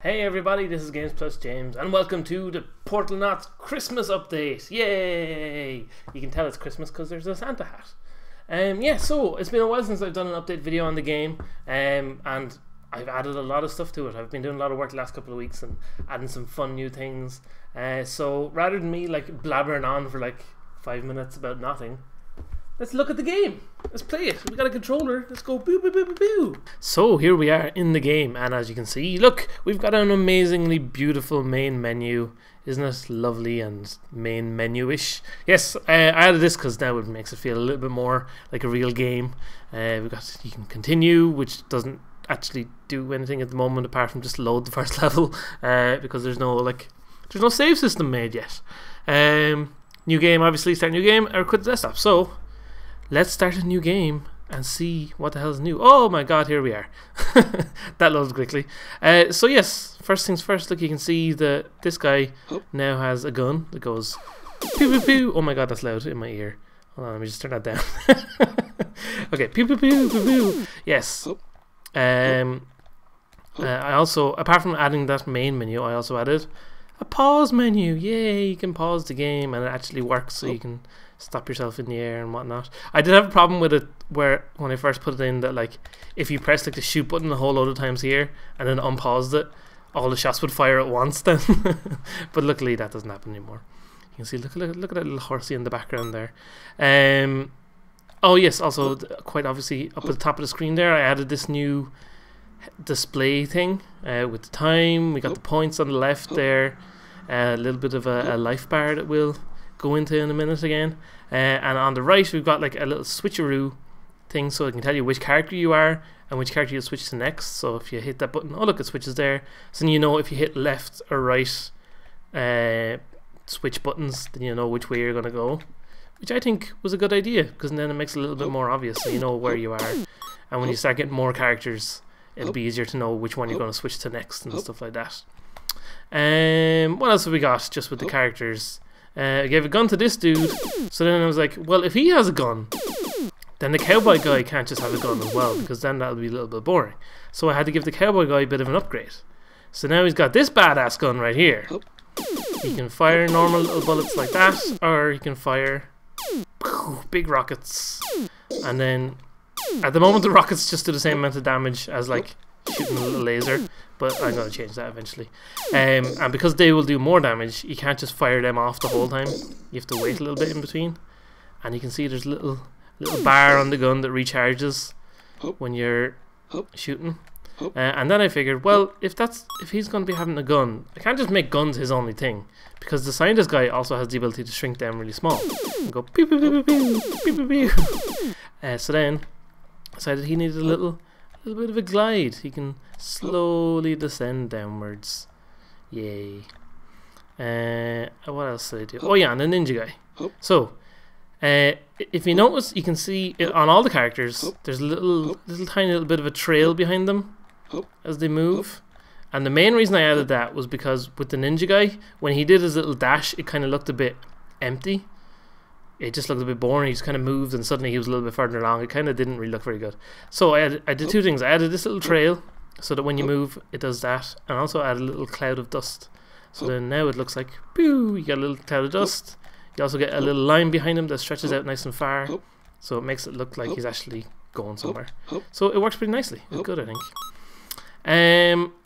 Hey everybody, this is Games Plus James, and welcome to the Portalnauts Christmas update. Yay! You can tell it's Christmas because there's a Santa hat. Yeah, so it's been a while since I've done an update video on the game, and I've added a lot of stuff to it. I've been doing a lot of work the last couple of weeks and adding some fun new things. So rather than me like blabbering on for like 5 minutes about nothing, let's look at the game. Let's play it. We got a controller. Let's go boo boo boo boo boo. So here we are in the game, and as you can see, look, we've got an amazingly beautiful main menu. Isn't it lovely and main menu-ish? Yes, I added this because now it makes it feel a little bit more like a real game. We've got you can continue, which doesn't actually do anything at the moment apart from just load the first level, because there's no save system made yet. New game, obviously, start new game or quit the desktop. So let's start a new game and see what the hell's new. Oh my god, here we are. That loads quickly. So yes, first things first, look, you can see that this guy now has a gun that goes pew pew pew. Oh my god, that's loud in my ear. Hold on, let me just turn that down. Okay, pew pew pew pew pew. Yes. I also, apart from adding that main menu, I also added a pause menu. Yay, you can pause the game and it actually works, so you can stop yourself in the air and whatnot. I did have a problem with it where when I first put it in that like if you press like the shoot button a whole load of times here and then unpaused it, all the shots would fire at once then. But luckily that doesn't happen anymore. You can see look at that little horsey in the background there. Oh yes, also quite obviously up at the top of the screen there I added this new display thing with the time. We got the points on the left there, a little bit of a life bar that we'll go into in a minute again, and on the right we've got like a little switcheroo thing so it can tell you which character you are and which character you'll switch to next. So if you hit that button, oh look, it switches there, so then you know if you hit left or right switch buttons, then you know which way you're going to go, which I think was a good idea because then it makes it a little bit more obvious so you know where you are, and when you start getting more characters it'll be easier to know which one you're going to switch to next and stuff like that. What else have we got just with the characters? I gave a gun to this dude, so then I was like, well, if he has a gun, then the cowboy guy can't just have a gun as well, because then that'll be a little bit boring. So I had to give the cowboy guy a bit of an upgrade. So now he's got this badass gun right here. He can fire normal little bullets like that, or he can fire big rockets. And then at the moment the rockets just do the same amount of damage as like shooting a little laser, but I'm going to change that eventually. And because they will do more damage, you can't just fire them off the whole time. You have to wait a little bit in between. And you can see there's a little bar on the gun that recharges when you're shooting. And then I figured, well, if he's going to be having a gun, I can't just make guns his only thing, because the scientist guy also has the ability to shrink them really small and go pew pew pew pew pew pew pew. So then I decided he needed a little bit of a glide. He can slowly descend downwards. Yay. What else did I do? Oh yeah, and a ninja guy. So if you notice, you can see it on all the characters there's a little tiny little bit of a trail behind them as they move. And the main reason I added that was because with the ninja guy, when he did his little dash, it kind of looked a bit empty. It just looked a bit boring. He just kind of moved and suddenly he was a little bit further along. It kind of didn't really look very good. So I did two things. I added this little trail so that when you move it does that, and also added a little cloud of dust. So then now it looks like, boo, you got a little cloud of dust. You also get a little line behind him that stretches out nice and far, so it makes it look like he's actually going somewhere. So it works pretty nicely. It's good, I think.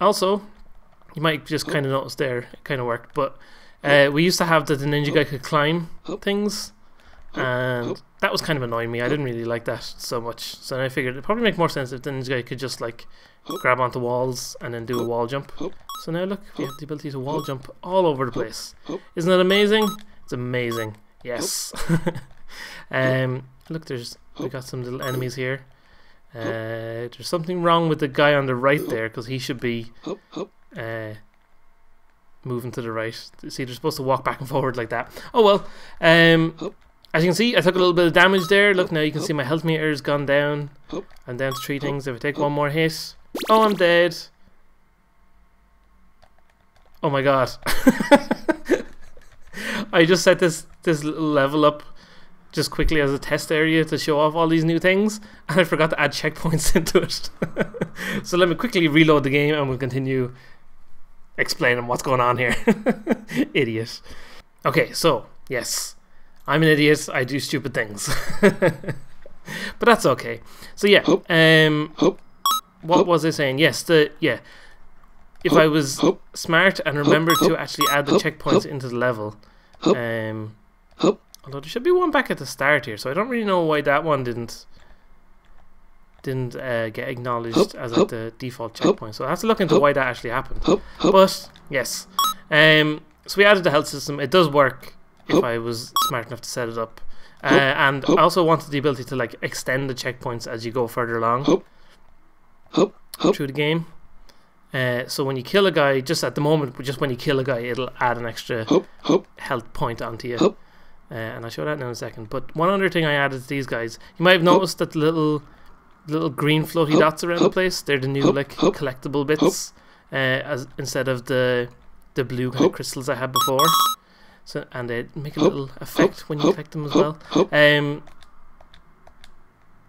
Also, you might just kind of notice there, it kind of worked, but we used to have that the ninja guy could climb things, and that was kind of annoying me. I didn't really like that so much, so then I figured it'd probably make more sense if the ninja guy could just like grab onto walls and then do a wall jump. So now look, we have the ability to wall jump all over the place. Isn't that amazing? It's amazing. Yes. Look, we got some little enemies here. There's something wrong with the guy on the right there, because he should be moving to the right. See, they're supposed to walk back and forward like that. Oh well. As you can see, I took a little bit of damage there. Look, now you can see my health meter's gone down. I'm down to 3 things. If I take one more hit, oh, I'm dead. Oh my god. I just set this little level up just quickly as a test area to show off all these new things, and I forgot to add checkpoints into it. So let me quickly reload the game and we'll continue explaining what's going on here. Idiot. Okay, so yes, I'm an idiot. I do stupid things, but that's okay. So yeah, what was I saying? Yes, if I was smart and remembered to actually add the checkpoints into the level, although there should be one back at the start here, so I don't really know why that one didn't get acknowledged as like the default checkpoint. So I have to look into why that actually happened. But yes, so we added the health system. It does work if I was smart enough to set it up, and I also wanted the ability to like extend the checkpoints as you go further along through the game. So when you kill a guy, just at the moment, just when you kill a guy, it'll add an extra health point onto you. And I'll show that in a second. But one other thing I added to these guys, you might have noticed that the little green floaty dots around the place, they're the new like collectible bits, as instead of the blue kind of crystals I had before. So, and they make a little effect when you collect them as well.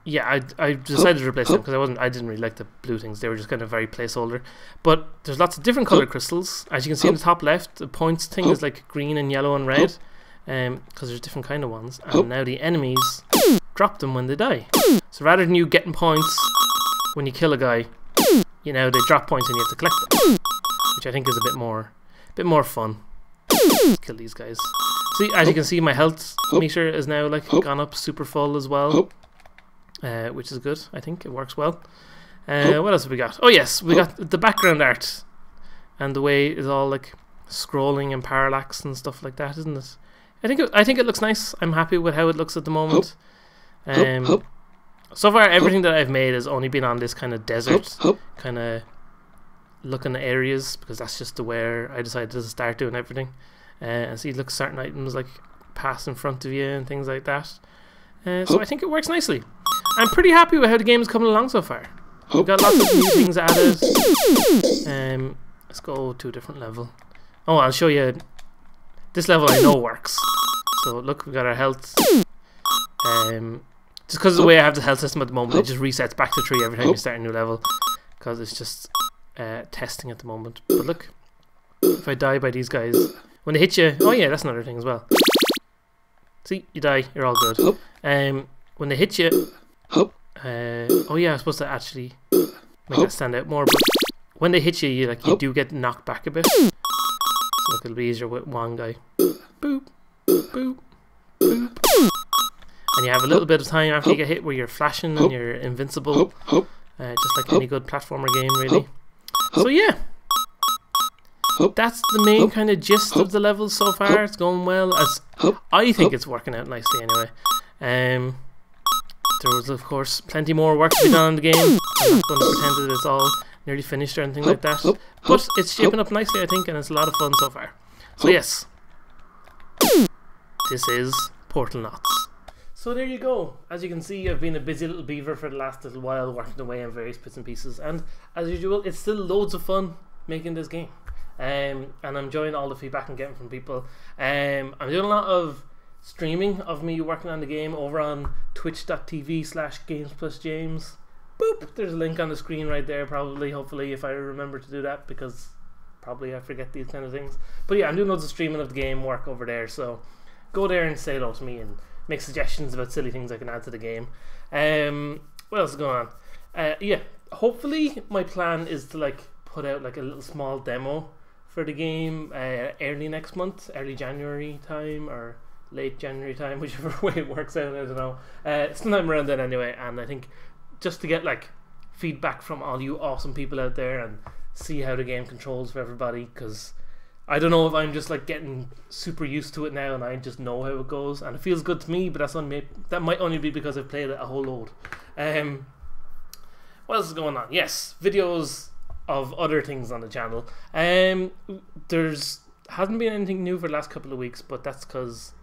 Yeah, I decided to replace them because I didn't really like the blue things. They were just kind of very placeholder. But there's lots of different colored crystals. As you can see in the top left, the points thing is like green and yellow and red, because there's different kind of ones. And now the enemies drop them when they die. So rather than you getting points when you kill a guy, you know, they drop points and you have to collect them, which I think is a bit more fun. Kill these guys. See, as you can see, my health meter is now like gone up super full as well. Which is good. I think it works well. What else have we got? Oh yes, we got the background art, and the way it's all like scrolling and parallax and stuff like that, isn't it? I think it looks nice. I'm happy with how it looks at the moment. So far, everything that I've made has only been on this kind of desert kind of looking areas, because that's just where I decided to start doing everything. And see, look, certain items like pass in front of you and things like that. So I think it works nicely. I'm pretty happy with how the game is coming along so far. We've got lots of new things added. Let's go to a different level. Oh, I'll show you. This level I know works. So look, we've got our health. Just because of the way I have the health system at the moment, it just resets back to 3 every time you start a new level, because it's just testing at the moment. But look, if I die by these guys, when they hit you, oh yeah, that's another thing as well. See, you die, you're all good. When they hit you, oh yeah, I'm supposed to actually make that stand out more, but when they hit you, you do get knocked back a bit. So look, it'll be easier with one guy. Boop, boop, boop. And you have a little bit of time after you get hit where you're flashing and you're invincible, just like any good platformer game, really. So yeah, that's the main kind of gist of the levels so far. It's going well. As I think it's working out nicely anyway. There was, of course, plenty more work to be done in the game. I'm not going to pretend that it's all nearly finished or anything like that, but it's shaping up nicely, I think, and it's a lot of fun so far. So yes, this is Portalnauts. So there you go. As you can see, I've been a busy little beaver for the last little while, working away on various bits and pieces, and as usual, it's still loads of fun making this game. And I'm enjoying all the feedback I'm getting from people. I'm doing a lot of streaming of me working on the game over on twitch.tv/GamesPlusJames. Boop! There's a link on the screen right there, probably, hopefully, if I remember to do that, because probably I forget these kind of things. But yeah, I'm doing loads of streaming of the game work over there, so go there and say hello to me and make suggestions about silly things I can add to the game. What else is going on? Yeah, hopefully my plan is to put out a little small demo for the game early next month, early January time or late January time, whichever way it works out, I don't know. Sometime around then anyway, and I think just to get feedback from all you awesome people out there and see how the game controls for everybody, because I don't know if I'm just getting super used to it now and I just know how it goes and it feels good to me, but that might only be because I've played it a whole load. What else is going on? Yes, videos of other things on the channel. There's hasn't been anything new for the last couple of weeks, but that's because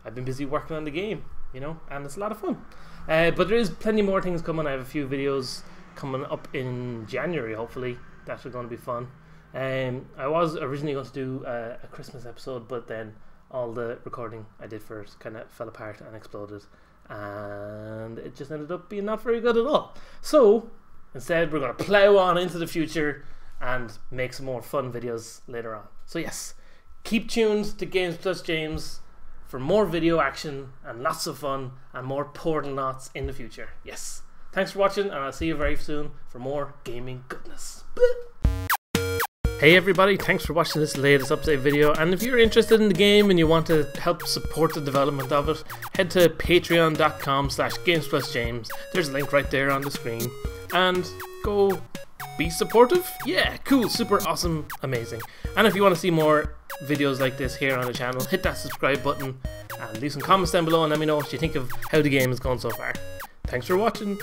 I've been busy working on the game, and it's a lot of fun. But there is plenty more things coming. I have a few videos coming up in January, hopefully. That's going to be fun. I was originally going to do a Christmas episode, but then all the recording I did for it kind of fell apart and exploded, and it just ended up being not very good at all. So instead, we're going to plow on into the future and make some more fun videos later on. So yes, keep tuned to Games Plus James for more video action and lots of fun and more Portalnauts in the future. Yes. Thanks for watching, and I'll see you very soon for more gaming goodness. Hey everybody, thanks for watching this latest update video, and if you're interested in the game and you want to help support the development of it, head to patreon.com/GamesPlusJames. There's a link right there on the screen, and go be supportive. Yeah, cool, super awesome, amazing. And if you want to see more videos like this here on the channel, hit that subscribe button and leave some comments down below and let me know what you think of how the game is going so far. Thanks for watching.